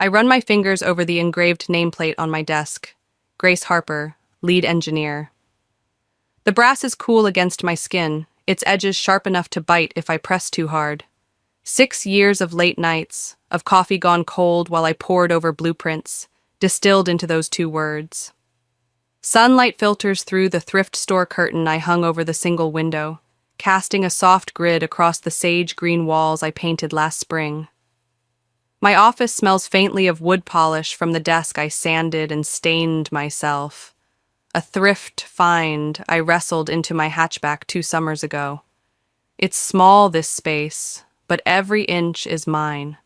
I run my fingers over the engraved nameplate on my desk. Grace Harper, lead engineer. The brass is cool against my skin, its edges sharp enough to bite if I press too hard. 6 years of late nights, of coffee gone cold while I pored over blueprints, distilled into those 2 words. Sunlight filters through the thrift store curtain I hung over the single window, casting a soft grid across the sage-green walls I painted last spring. My office smells faintly of wood polish from the desk I sanded and stained myself. A thrift find I wrestled into my hatchback 2 summers ago. It's small, this space, but every inch is mine.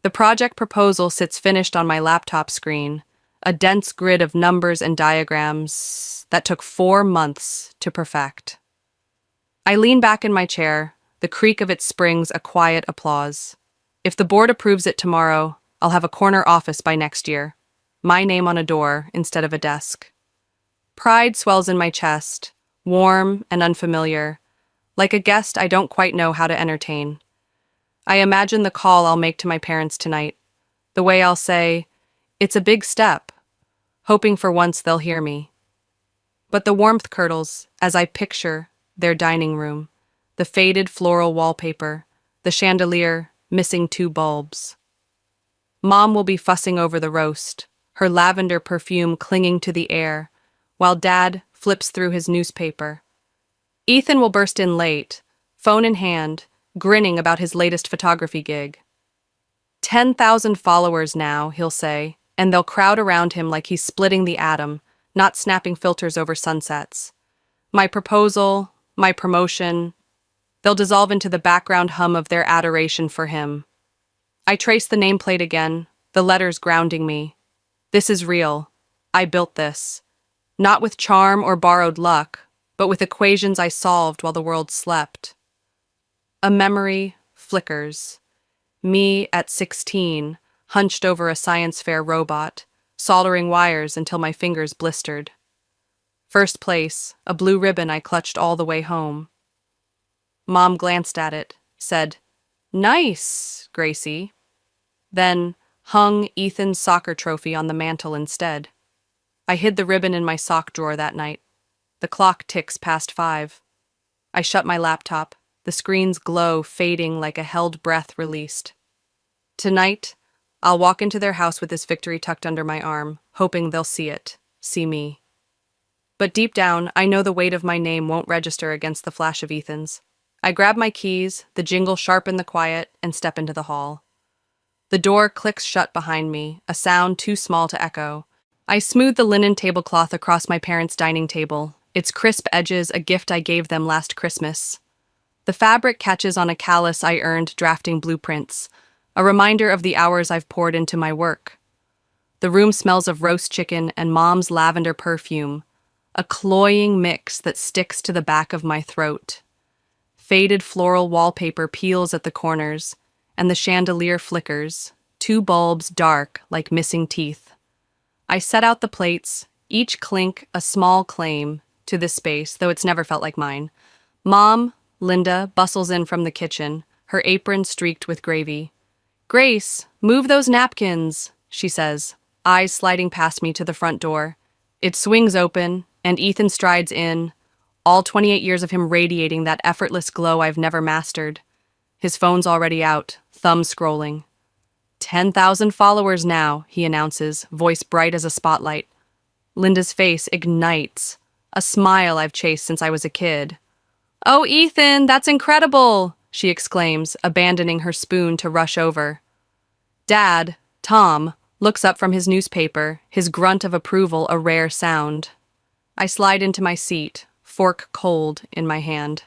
The project proposal sits finished on my laptop screen, a dense grid of numbers and diagrams that took 4 months to perfect. I lean back in my chair, the creak of its springs a quiet applause. If the board approves it tomorrow, I'll have a corner office by next year. My name on a door instead of a desk. Pride swells in my chest, warm and unfamiliar, like a guest I don't quite know how to entertain. I imagine the call I'll make to my parents tonight, the way I'll say, "It's a big step," hoping for once they'll hear me. But the warmth curdles as I picture their dining room, the faded floral wallpaper, the chandelier missing 2 bulbs. Mom will be fussing over the roast, her lavender perfume clinging to the air, while Dad flips through his newspaper. Ethan will burst in late, phone in hand, grinning about his latest photography gig. 10,000 followers now, he'll say, and they'll crowd around him like he's splitting the atom, not snapping filters over sunsets. My proposal, my promotion, they'll dissolve into the background hum of their adoration for him. I trace the nameplate again, the letters grounding me. This is real. I built this. Not with charm or borrowed luck, but with equations I solved while the world slept. A memory flickers. Me at 16, hunched over a science fair robot, soldering wires until my fingers blistered. First place, a blue ribbon I clutched all the way home. Mom glanced at it, said, "Nice, Gracie," then hung Ethan's soccer trophy on the mantel instead. I hid the ribbon in my sock drawer that night. The clock ticks past 5. I shut my laptop, the screen's glow fading like a held breath released. Tonight, I'll walk into their house with this victory tucked under my arm, hoping they'll see it, see me. But deep down, I know the weight of my name won't register against the flash of Ethan's. I grab my keys, the jingle sharp in the quiet, and step into the hall. The door clicks shut behind me, a sound too small to echo. I smooth the linen tablecloth across my parents' dining table, its crisp edges a gift I gave them last Christmas. The fabric catches on a callus I earned drafting blueprints, a reminder of the hours I've poured into my work. The room smells of roast chicken and Mom's lavender perfume, a cloying mix that sticks to the back of my throat. Faded floral wallpaper peels at the corners, and the chandelier flickers, 2 bulbs dark like missing teeth. I set out the plates, each clink a small claim to this space, though it's never felt like mine. Mom, Linda, bustles in from the kitchen, her apron streaked with gravy. "Grace, move those napkins," she says, eyes sliding past me to the front door. It swings open, and Ethan strides in, all 28 years of him radiating that effortless glow I've never mastered. His phone's already out, thumb scrolling. 10,000 followers now, he announces, voice bright as a spotlight. Linda's face ignites, a smile I've chased since I was a kid. "Oh, Ethan, that's incredible!" she exclaims, abandoning her spoon to rush over. Dad, Tom, looks up from his newspaper, his grunt of approval a rare sound. I slide into my seat, fork cold in my hand.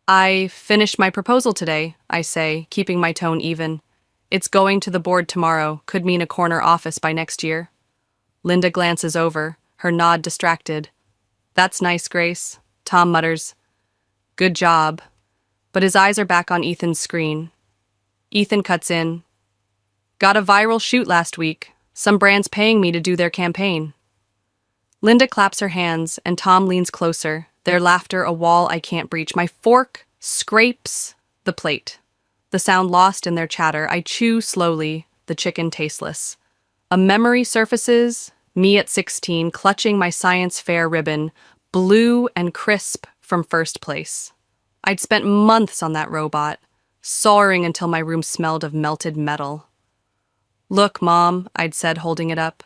"I finished my proposal today," I say, keeping my tone even. "It's going to the board tomorrow, could mean a corner office by next year." Linda glances over, her nod distracted. "That's nice, Grace," Tom mutters. "Good job." But his eyes are back on Ethan's screen. Ethan cuts in. "Got a viral shoot last week. Some brand's paying me to do their campaign." Linda claps her hands, and Tom leans closer, their laughter a wall I can't breach. My fork scrapes the plate. The sound lost in their chatter, I chew slowly, the chicken tasteless. A memory surfaces, me at 16 clutching my science fair ribbon, blue and crisp from first place. I'd spent months on that robot, soaring until my room smelled of melted metal. "Look, Mom," I'd said, holding it up.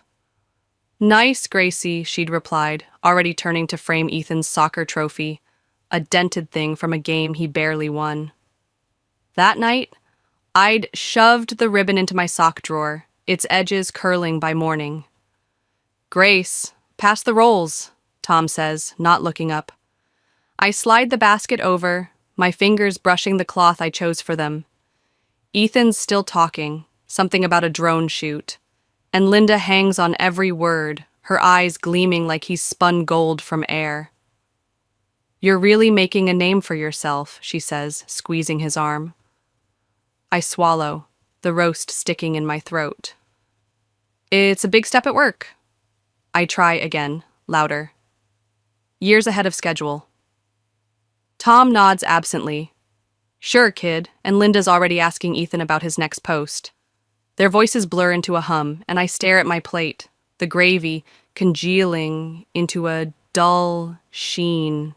"Nice, Gracie," she'd replied, already turning to frame Ethan's soccer trophy, a dented thing from a game he barely won. That night, I'd shoved the ribbon into my sock drawer, its edges curling by morning. "Grace, pass the rolls," Tom says, not looking up. I slide the basket over, my fingers brushing the cloth I chose for them. Ethan's still talking, something about a drone shoot, and Linda hangs on every word, her eyes gleaming like he's spun gold from air. "You're really making a name for yourself," she says, squeezing his arm. I swallow, the roast sticking in my throat. "It's a big step at work." I try again, louder. "Years ahead of schedule." Tom nods absently. "Sure, kid," and Linda's already asking Ethan about his next post. Their voices blur into a hum, and I stare at my plate, the gravy congealing into a dull sheen.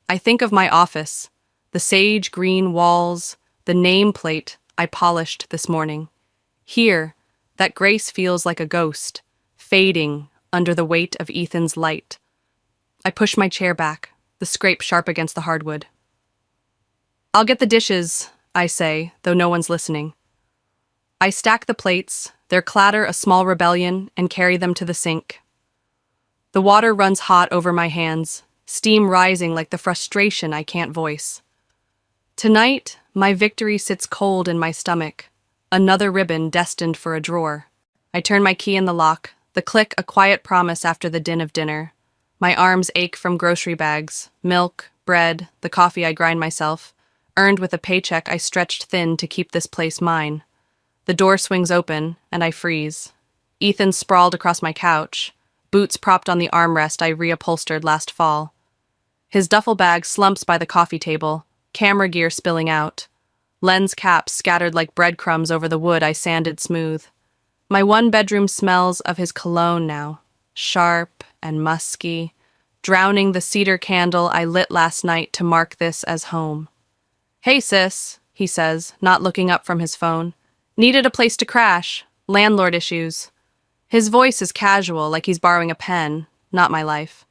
I think of my office, the sage green walls, the nameplate I polished this morning. Here, that Grace feels like a ghost, fading under the weight of Ethan's light. I push my chair back, the scrape sharp against the hardwood. "I'll get the dishes," I say, though no one's listening. I stack the plates, their clatter a small rebellion, and carry them to the sink. The water runs hot over my hands, steam rising like the frustration I can't voice. Tonight, my victory sits cold in my stomach, another ribbon destined for a drawer. I turn my key in the lock, the click a quiet promise after the din of dinner. My arms ache from grocery bags, milk, bread, the coffee I grind myself, earned with a paycheck I stretched thin to keep this place mine. The door swings open, and I freeze. Ethan sprawled across my couch, boots propped on the armrest I reupholstered last fall. His duffel bag slumps by the coffee table, camera gear spilling out, lens caps scattered like breadcrumbs over the wood I sanded smooth. My one-bedroom smells of his cologne now, sharp and musky, drowning the cedar candle I lit last night to mark this as home. "Hey, sis," he says, not looking up from his phone. "Needed a place to crash. Landlord issues." His voice is casual, like he's borrowing a pen, not my life.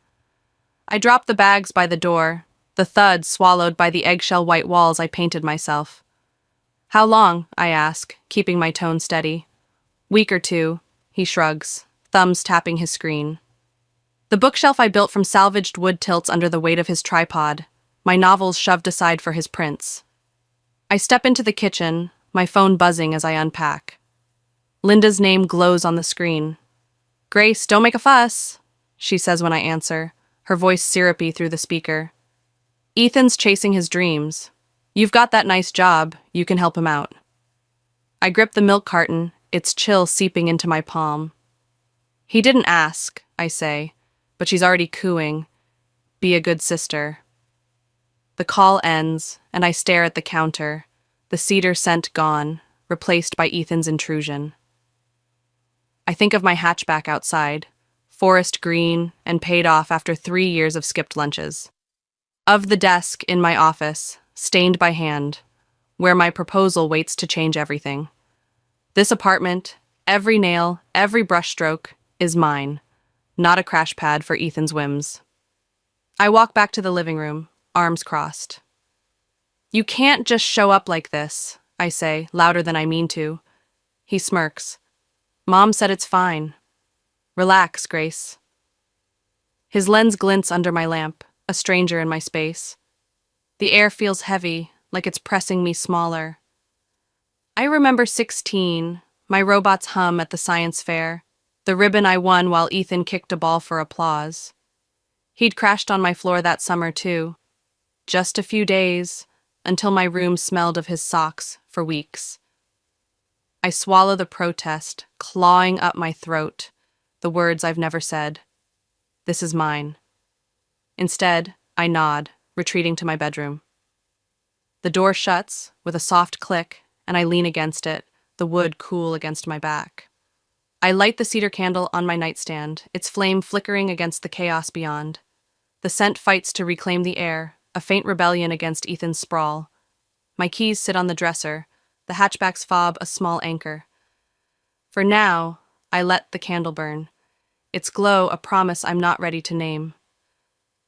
I drop the bags by the door, the thud swallowed by the eggshell white walls I painted myself. "How long?" I ask, keeping my tone steady. "Week or two," he shrugs, thumbs tapping his screen. The bookshelf I built from salvaged wood tilts under the weight of his tripod, my novels shoved aside for his prints. I step into the kitchen, my phone buzzing as I unpack. Linda's name glows on the screen. "Grace, don't make a fuss," she says when I answer, her voice syrupy through the speaker. "Ethan's chasing his dreams. You've got that nice job, you can help him out." I grip the milk carton, its chill seeping into my palm. "He didn't ask," I say, but she's already cooing. "Be a good sister." The call ends, and I stare at the counter, the cedar scent gone, replaced by Ethan's intrusion. I think of my hatchback outside, forest green and paid off after 3 years of skipped lunches. Of the desk in my office, stained by hand, where my proposal waits to change everything. This apartment, every nail, every brushstroke, is mine, not a crash pad for Ethan's whims. I walk back to the living room, arms crossed. "You can't just show up like this," I say, louder than I mean to. He smirks. "Mom said it's fine. Relax, Grace." His lens glints under my lamp, a stranger in my space. The air feels heavy, like it's pressing me smaller. I remember 16, my robot's hum at the science fair, the ribbon I won while Ethan kicked a ball for applause. He'd crashed on my floor that summer, too. Just a few days, until my room smelled of his socks for weeks. I swallow the protest, clawing up my throat, the words I've never said. This is mine. Instead, I nod, retreating to my bedroom. The door shuts with a soft click, and I lean against it, the wood cool against my back. I light the cedar candle on my nightstand, its flame flickering against the chaos beyond. The scent fights to reclaim the air, a faint rebellion against Ethan's sprawl. My keys sit on the dresser, the hatchback's fob a small anchor. For now, I let the candle burn, its glow a promise I'm not ready to name.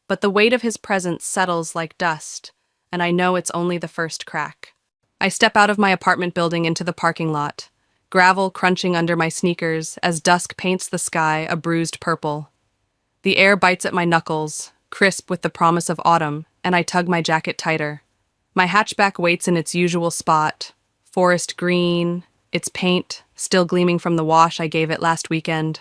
But the weight of his presence settles like dust, and I know it's only the first crack. I step out of my apartment building into the parking lot, gravel crunching under my sneakers as dusk paints the sky a bruised purple. The air bites at my knuckles, crisp with the promise of autumn, and I tug my jacket tighter. My hatchback waits in its usual spot, forest green, its paint still gleaming from the wash I gave it last weekend.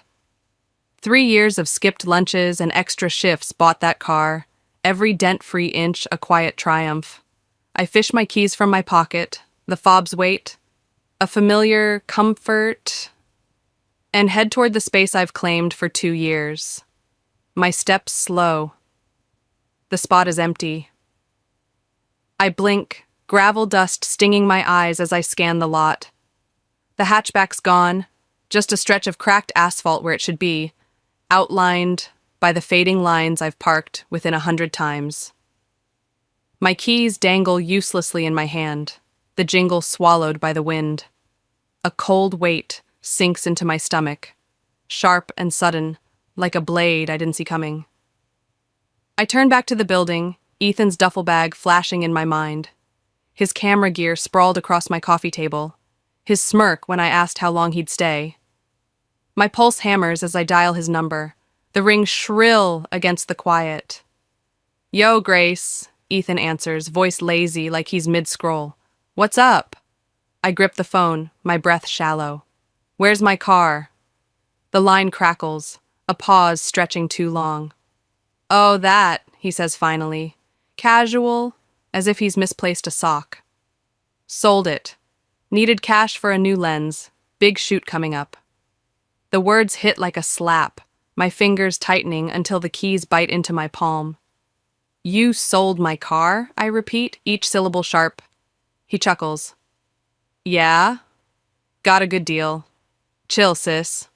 3 years of skipped lunches and extra shifts bought that car, every dent-free inch a quiet triumph. I fish my keys from my pocket, the fob's weight, a familiar comfort, and head toward the space I've claimed for 2 years. My steps slow. The spot is empty. I blink, gravel dust stinging my eyes as I scan the lot. The hatchback's gone, just a stretch of cracked asphalt where it should be, outlined by the fading lines I've parked within 100 times. My keys dangle uselessly in my hand, the jingle swallowed by the wind. A cold weight sinks into my stomach, sharp and sudden, like a blade I didn't see coming. I turn back to the building, Ethan's duffel bag flashing in my mind. His camera gear sprawled across my coffee table, his smirk when I asked how long he'd stay. My pulse hammers as I dial his number, the ring shrill against the quiet. "Yo, Grace," Ethan answers, voice lazy like he's mid-scroll. "What's up?" I grip the phone, my breath shallow. "Where's my car?" The line crackles, a pause stretching too long. "Oh, that," he says finally. Casual, as if he's misplaced a sock. "Sold it. Needed cash for a new lens. Big shoot coming up." The words hit like a slap, my fingers tightening until the keys bite into my palm. "You sold my car?" I repeat, each syllable sharp. He chuckles. "Yeah? Got a good deal. Chill, sis."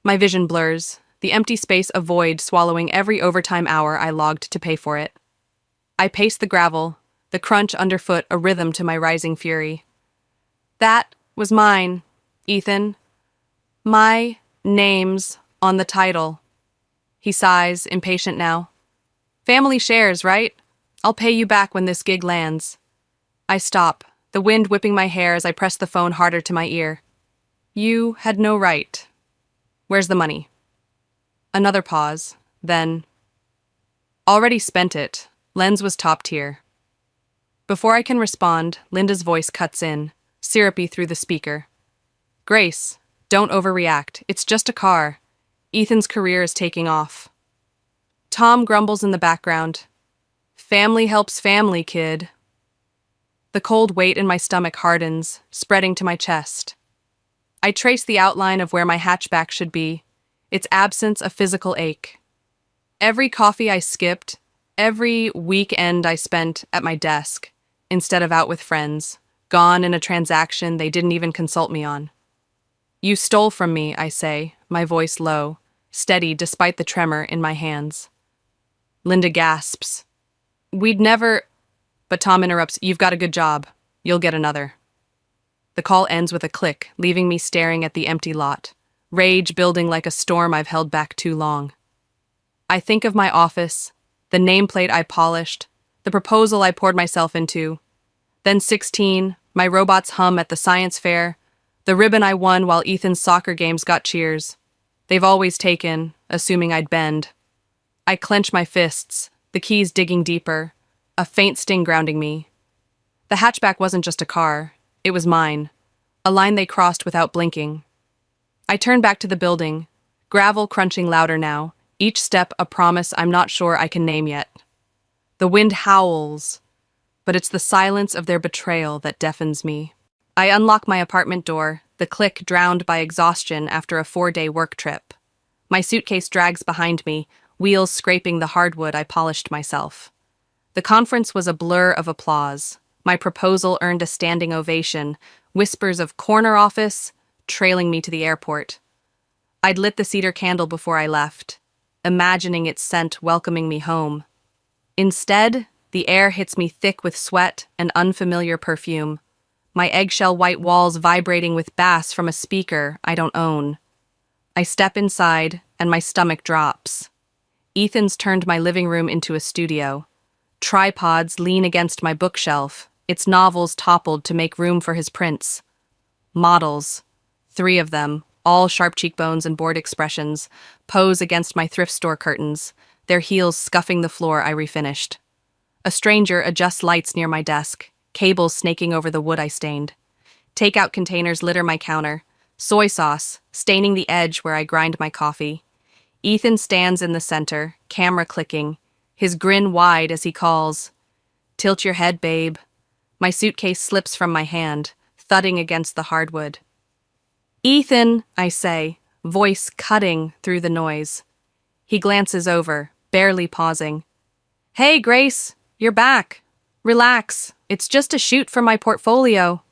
My vision blurs, the empty space a void swallowing every overtime hour I logged to pay for it. I pace the gravel, the crunch underfoot a rhythm to my rising fury. "That was mine, Ethan. My name's on the title." He sighs, impatient now. "Family shares, right? I'll pay you back when this gig lands." I stop, the wind whipping my hair as I press the phone harder to my ear. "You had no right. Where's the money?" Another pause, then... "Already spent it. Lens was top tier." Before I can respond, Linda's voice cuts in, syrupy through the speaker. "Grace, don't overreact. It's just a car. Ethan's career is taking off." Tom grumbles in the background. "Family helps family, kid." The cold weight in my stomach hardens, spreading to my chest. I trace the outline of where my hatchback should be, its absence a physical ache. Every coffee I skipped, every weekend I spent at my desk, instead of out with friends, gone in a transaction they didn't even consult me on. "You stole from me," I say, my voice low, steady despite the tremor in my hands. Linda gasps. "We'd never..." But Tom interrupts, "You've got a good job. You'll get another." The call ends with a click, leaving me staring at the empty lot, rage building like a storm I've held back too long. I think of my office, the nameplate I polished, the proposal I poured myself into. Then 16, my robots hum at the science fair, the ribbon I won while Ethan's soccer games got cheers. They've always taken, assuming I'd bend. I clench my fists, the keys digging deeper, a faint sting grounding me. The hatchback wasn't just a car, it was mine, a line they crossed without blinking. I turn back to the building, gravel crunching louder now, each step a promise I'm not sure I can name yet. The wind howls, but it's the silence of their betrayal that deafens me. I unlock my apartment door, the click drowned by exhaustion after a 4-day work trip. My suitcase drags behind me, wheels scraping the hardwood I polished myself. The conference was a blur of applause. My proposal earned a standing ovation, whispers of corner office, trailing me to the airport. I'd lit the cedar candle before I left, imagining its scent welcoming me home. Instead, the air hits me thick with sweat and unfamiliar perfume, my eggshell white walls vibrating with bass from a speaker I don't own. I step inside, and my stomach drops. Ethan's turned my living room into a studio. Tripods lean against my bookshelf, its novels toppled to make room for his prints. Models, 3 of them, all sharp cheekbones and bored expressions, pose against my thrift store curtains, their heels scuffing the floor I refinished. A stranger adjusts lights near my desk, cables snaking over the wood I stained. Takeout containers litter my counter, soy sauce staining the edge where I grind my coffee. Ethan stands in the center, camera clicking, his grin wide as he calls, "Tilt your head, babe." My suitcase slips from my hand, thudding against the hardwood. "Ethan," I say, voice cutting through the noise. He glances over, barely pausing. "Hey, Grace, you're back. Relax, it's just a shoot for my portfolio."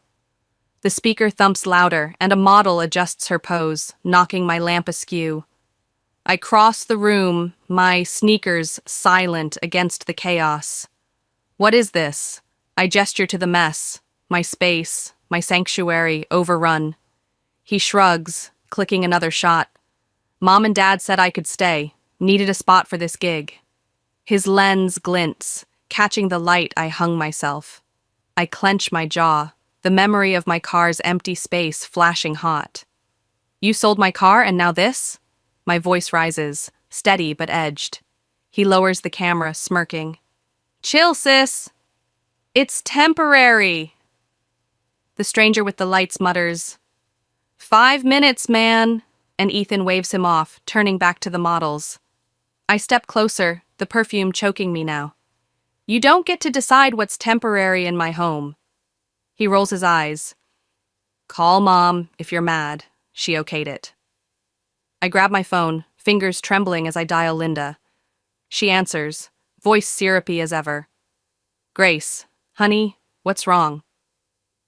The speaker thumps louder, and a model adjusts her pose, knocking my lamp askew. I cross the room, my sneakers silent against the chaos. "What is this?" I gesture to the mess, my space, my sanctuary overrun. He shrugs, clicking another shot. "Mom and Dad said I could stay, needed a spot for this gig." His lens glints, catching the light I hung myself. I clench my jaw, the memory of my car's empty space flashing hot. "You sold my car and now this?" My voice rises, steady but edged. He lowers the camera, smirking. "Chill, sis. It's temporary." The stranger with the lights mutters, "5 minutes, man," and Ethan waves him off, turning back to the models. I step closer, the perfume choking me now. "You don't get to decide what's temporary in my home." He rolls his eyes. "Call Mom if you're mad." She okayed it. I grab my phone, fingers trembling as I dial Linda. She answers, voice syrupy as ever. "Grace, honey, what's wrong?"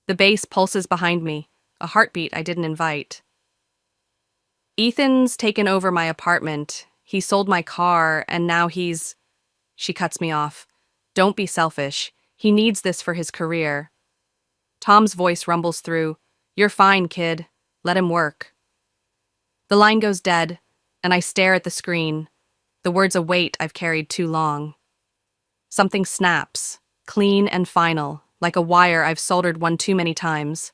The bass pulses behind me, a heartbeat I didn't invite. "Ethan's taken over my apartment. He sold my car, and now he's..." She cuts me off. "Don't be selfish. He needs this for his career." Tom's voice rumbles through, "You're fine, kid. Let him work." The line goes dead, and I stare at the screen, the words a weight I've carried too long. Something snaps, clean and final, like a wire I've soldered one too many times.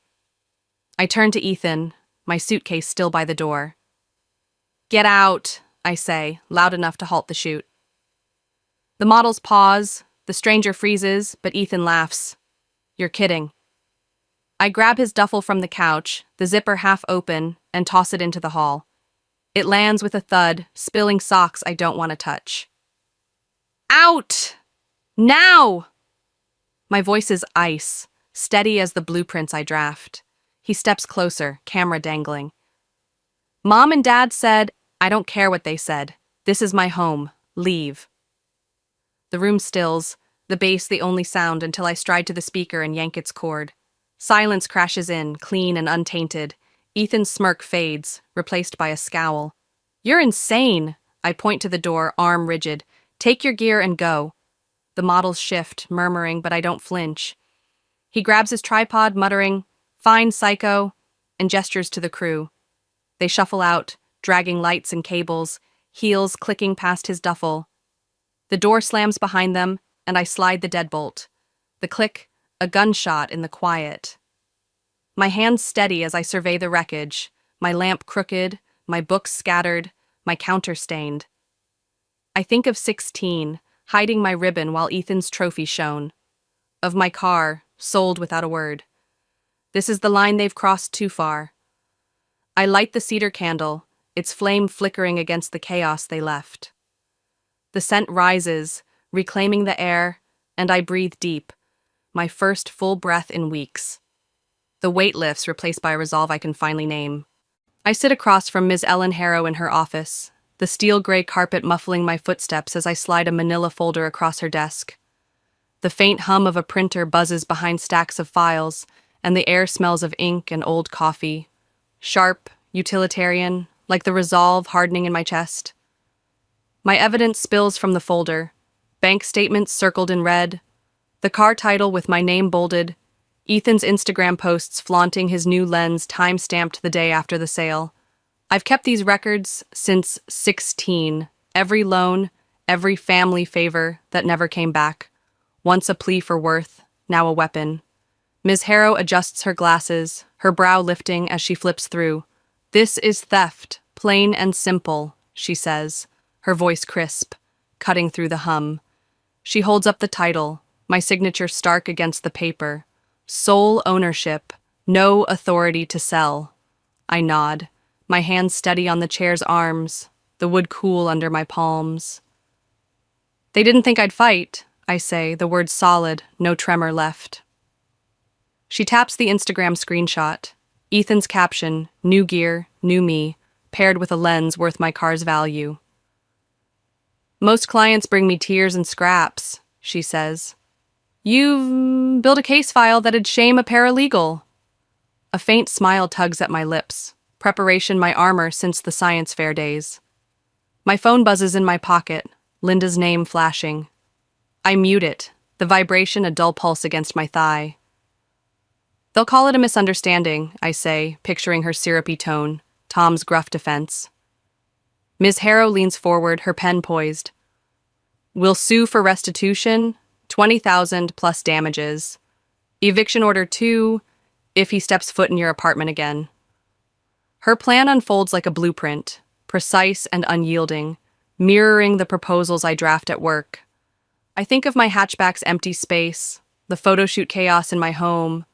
I turn to Ethan, my suitcase still by the door. "Get out," I say, loud enough to halt the shoot. The models pause, the stranger freezes, but Ethan laughs. "You're kidding." I grab his duffel from the couch, the zipper half open, and toss it into the hall. It lands with a thud, spilling socks I don't want to touch. "Out! Now!" My voice is ice, steady as the blueprints I draft. He steps closer, camera dangling. "Mom and Dad said..." "I don't care what they said. This is my home. Leave." The room stills, the bass the only sound until I stride to the speaker and yank its cord. Silence crashes in, clean and untainted. Ethan's smirk fades, replaced by a scowl. "You're insane." I point to the door, arm rigid. "Take your gear and go." The models shift, murmuring, but I don't flinch. He grabs his tripod, muttering, "Fine, psycho," and gestures to the crew. They shuffle out, dragging lights and cables, heels clicking past his duffel. The door slams behind them, and I slide the deadbolt. The click, a gunshot in the quiet. My hands steady as I survey the wreckage, my lamp crooked, my books scattered, my counter stained. I think of 16, hiding my ribbon while Ethan's trophy shone. Of my car, sold without a word. This is the line they've crossed too far. I light the cedar candle, its flame flickering against the chaos they left. The scent rises, reclaiming the air, and I breathe deep, my first full breath in weeks. The weight lifts, replaced by a resolve I can finally name. I sit across from Ms. Ellen Harrow in her office, the steel gray carpet muffling my footsteps as I slide a manila folder across her desk. The faint hum of a printer buzzes behind stacks of files, and the air smells of ink and old coffee. Sharp, utilitarian, like the resolve hardening in my chest. My evidence spills from the folder. Bank statements circled in red. The car title with my name bolded. Ethan's Instagram posts flaunting his new lens time-stamped the day after the sale. I've kept these records since 16. Every loan, every family favor that never came back. Once a plea for worth, now a weapon. Ms. Harrow adjusts her glasses, her brow lifting as she flips through. "This is theft, plain and simple," she says, her voice crisp, cutting through the hum. She holds up the title, my signature stark against the paper. Sole ownership, no authority to sell. I nod, my hands steady on the chair's arms, the wood cool under my palms. "They didn't think I'd fight," I say, the words solid, no tremor left. She taps the Instagram screenshot. Ethan's caption, "New gear, new me," paired with a lens worth my car's value. "Most clients bring me tears and scraps," she says. "You've built a case file that'd shame a paralegal." A faint smile tugs at my lips, preparation my armor since the science fair days. My phone buzzes in my pocket, Linda's name flashing. I mute it, the vibration a dull pulse against my thigh. "They'll call it a misunderstanding," I say, picturing her syrupy tone, Tom's gruff defense. Ms. Harrow leans forward, her pen poised. "We'll sue for restitution, 20,000 plus damages. Eviction order 2, if he steps foot in your apartment again." Her plan unfolds like a blueprint, precise and unyielding, mirroring the proposals I draft at work. I think of my hatchback's empty space, the photo shoot chaos in my home,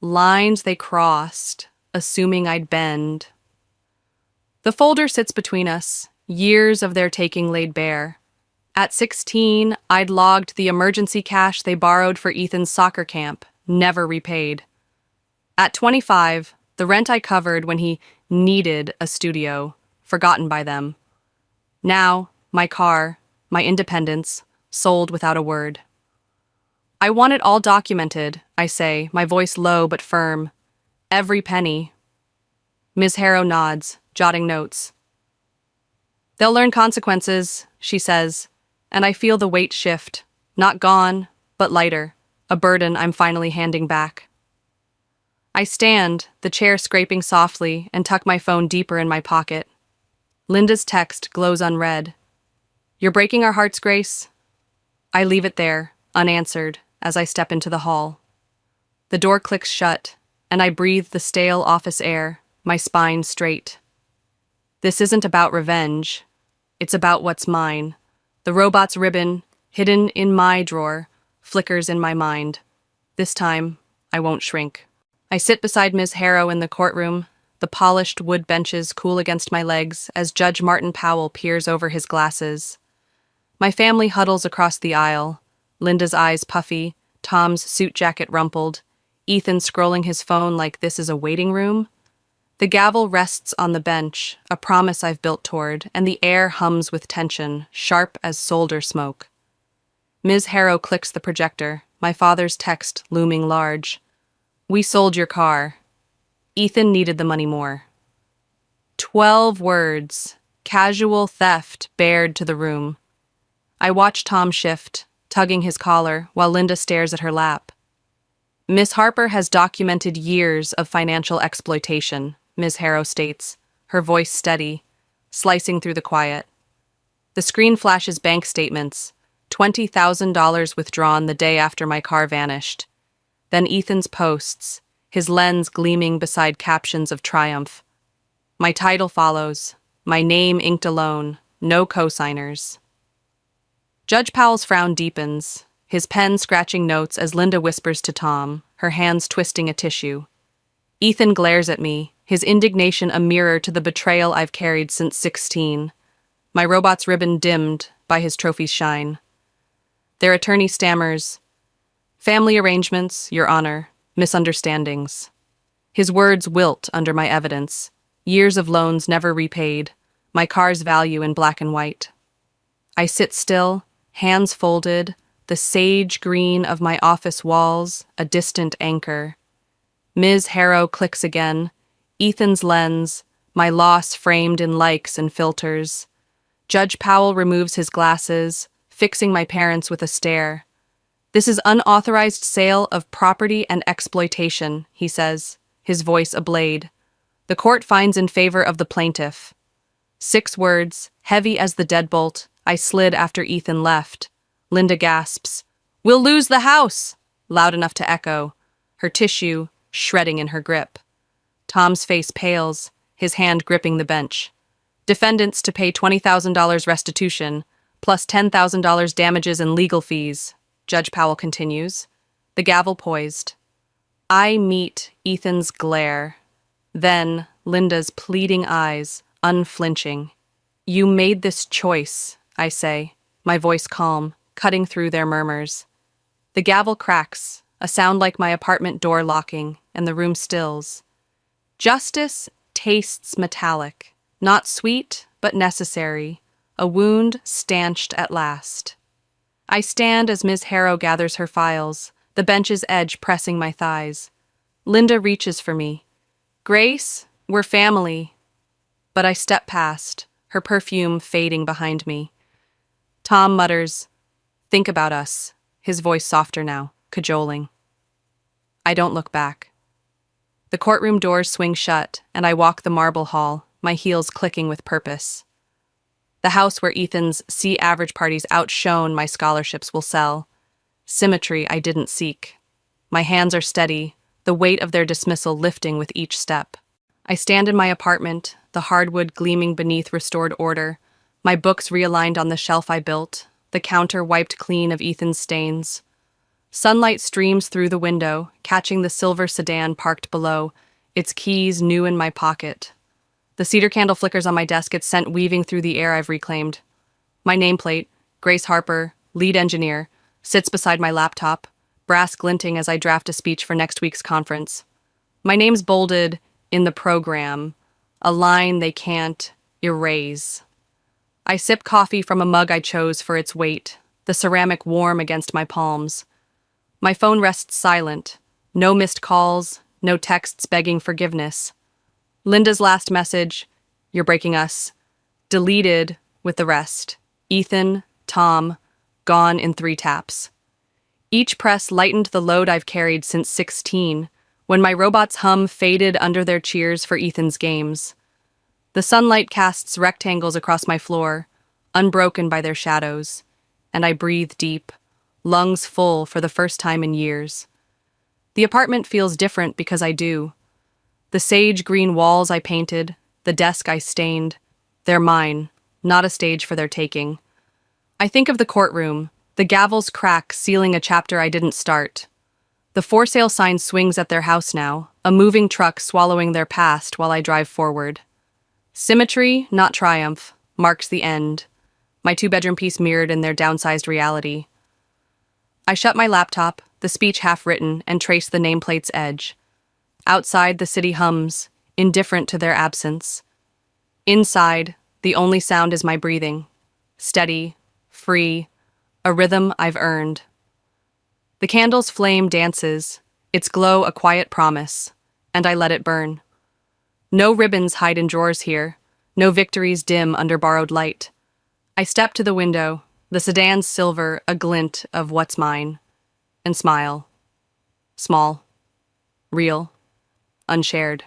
lines they crossed, assuming I'd bend. The folder sits between us, years of their taking laid bare. At 16, I'd logged the emergency cash they borrowed for Ethan's soccer camp, never repaid. At 25, the rent I covered when he needed a studio, forgotten by them. Now, my car, my independence, sold without a word. I want it all documented, I say, my voice low but firm. Every penny. Ms. Harrow nods, jotting notes. "They'll learn consequences," she says, and I feel the weight shift, not gone, but lighter, a burden I'm finally handing back. I stand, the chair scraping softly, and tuck my phone deeper in my pocket. Linda's text glows unread. "You're breaking our hearts, Grace." I leave it there, unanswered, as I step into the hall. The door clicks shut, and I breathe the stale office air, my spine straight. This isn't about revenge. It's about what's mine. The robot's ribbon, hidden in my drawer, flickers in my mind. This time, I won't shrink. I sit beside Ms. Harrow in the courtroom, the polished wood benches cool against my legs as Judge Martin Powell peers over his glasses. My family huddles across the aisle, Linda's eyes puffy, Tom's suit jacket rumpled, Ethan scrolling his phone like this is a waiting room. The gavel rests on the bench, a promise I've built toward, and the air hums with tension, sharp as solder smoke. Ms. Harrow clicks the projector, my father's text looming large. "We sold your car. Ethan needed the money more." 12 words, casual theft bared to the room. I watch Tom shift, tugging his collar, while Linda stares at her lap. "Miss Harper has documented years of financial exploitation," Ms. Harrow states, her voice steady, slicing through the quiet. The screen flashes bank statements, $20,000 withdrawn the day after my car vanished. Then Ethan's posts, his lens gleaming beside captions of triumph. My title follows, my name inked alone, no co-signers. Judge Powell's frown deepens, his pen scratching notes as Linda whispers to Tom, her hands twisting a tissue. Ethan glares at me, his indignation a mirror to the betrayal I've carried since 16. My robot's ribbon dimmed by his trophy's shine. Their attorney stammers, "Family arrangements, Your Honor, misunderstandings." His words wilt under my evidence, years of loans never repaid, my car's value in black and white. I sit still, hands folded, the sage green of my office walls, a distant anchor. Ms. Harrow clicks again. Ethan's lens, my loss framed in likes and filters. Judge Powell removes his glasses, fixing my parents with a stare. This is unauthorized sale of property and exploitation, he says, his voice a blade. The court finds in favor of the plaintiff. 6 words, heavy as the deadbolt, I slid after Ethan left. Linda gasps, "We'll lose the house!" loud enough to echo, her tissue shredding in her grip. Tom's face pales, his hand gripping the bench. Defendants to pay $20,000 restitution, plus $10,000 damages and legal fees, Judge Powell continues, the gavel poised. I meet Ethan's glare, then Linda's pleading eyes, unflinching. You made this choice, I say, my voice calm, cutting through their murmurs. The gavel cracks, a sound like my apartment door locking, and the room stills. Justice tastes metallic, not sweet, but necessary, a wound stanched at last. I stand as Ms. Harrow gathers her files, the bench's edge pressing my thighs. Linda reaches for me. Grace, we're family. But I step past, her perfume fading behind me. Tom mutters, think about us, his voice softer now, cajoling. I don't look back. The courtroom doors swing shut, and I walk the marble hall, my heels clicking with purpose. The house where Ethan's C-average parties outshone my scholarships will sell. Symmetry I didn't seek. My hands are steady, the weight of their dismissal lifting with each step. I stand in my apartment, the hardwood gleaming beneath restored order, my books realigned on the shelf I built, the counter wiped clean of Ethan's stains. Sunlight streams through the window, catching the silver sedan parked below, its keys new in my pocket. The cedar candle flickers on my desk, its scent weaving through the air I've reclaimed. My nameplate, Grace Harper, lead engineer, sits beside my laptop, brass glinting as I draft a speech for next week's conference. My name's bolded in the program, a line they can't erase. I sip coffee from a mug I chose for its weight, the ceramic warm against my palms. My phone rests silent, no missed calls, no texts begging forgiveness. Linda's last message, "You're breaking us," deleted with the rest. Ethan, Tom, gone in 3 taps. Each press lightened the load I've carried since 16, when my robots' hum faded under their cheers for Ethan's games. The sunlight casts rectangles across my floor, unbroken by their shadows, and I breathe deep, lungs full for the first time in years. The apartment feels different because I do. The sage green walls I painted, the desk I stained, they're mine, not a stage for their taking. I think of the courtroom, the gavel's crack sealing a chapter I didn't start. The for sale sign swings at their house now, a moving truck swallowing their past while I drive forward. Symmetry, not triumph, marks the end, my 2-bedroom piece mirrored in their downsized reality. I shut my laptop, the speech half written, and trace the nameplate's edge. Outside, the city hums, indifferent to their absence. Inside, the only sound is my breathing. Steady, free, a rhythm I've earned. The candle's flame dances, its glow a quiet promise, and I let it burn. No ribbons hide in drawers here, no victories dim under borrowed light. I step to the window, the sedan's silver a glint of what's mine, and smile. Small, real, unshared.